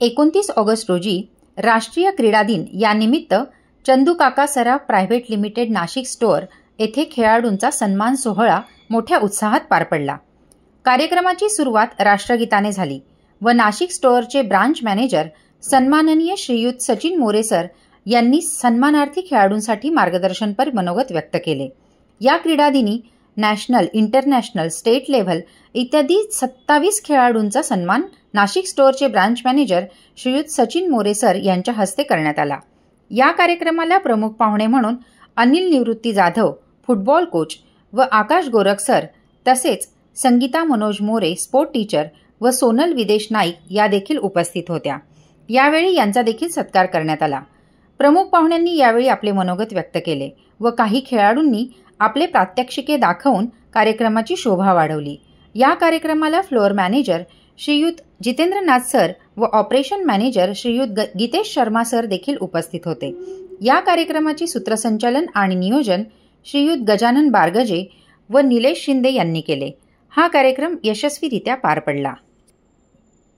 29 August रोजी राष्ट्रीय क्रीडा दिन यानिमित्त चंदूकाका सराफ प्रायव्हेट लिमिटेड नाशिक स्टोअर येथे खेळाडूंचा सन्मान सोहळा मोठ्या उत्साहात पार पडला। कार्यक्रमाची सुरुवात राष्ट्रगीताने झाली व नाशिक स्टोअरचे ब्रांच मॅनेजर सन्माननीय श्रीयुत सचिन मोरे सर यांनी सन्मानार्थी खेळाडूंसाठी मार्गदर्शनपर मनोगत व्यक्त केले। या क्रीडा दिनी नॅशनल, इंटरनॅशनल, स्टेट लेव्हल इत्यादी 27 खेळाडूंचा सन्मान नाशिक स्टोअरचे ब्रांच मॅनेजर श्रीयुत सचिन मोरे सर यांच्या हस्ते करण्यात आला। या कार्यक्रमाला प्रमुख पाहुणे म्हणून अनिल निवृत्ती जाधव, फुटबॉल कोच व आकाश गोरख सर, तसेच संगीता मनोज मोरे, स्पोर्ट टीचर व सोनल विदेश नाईक या देखील उपस्थित होत्या। यावेळी यांचा देखील सत्कार करण्यात आला। प्रमुख पाहुण्यांनी यावेळी आपले मनोगत व्यक्त केले व काही खेळाडूंनी आपले प्रात्यक्षिके दाखवून कार्यक्रमाची शोभा वाढवली। या कार्यक्रमाला फ्लोअर मॅनेजर श्रीयुत जितेंद्रनाथ सर व ऑपरेशन मॅनेजर श्रीयुत गीतेश शर्मा सर देखील उपस्थित होते। या कार्यक्रमाचे सूत्रसंचालन आणि नियोजन श्रीयुत गजानन बारगजे व निलेश शिंदे यांनी केले। हा कार्यक्रम यशस्वीरित्या पार पडला।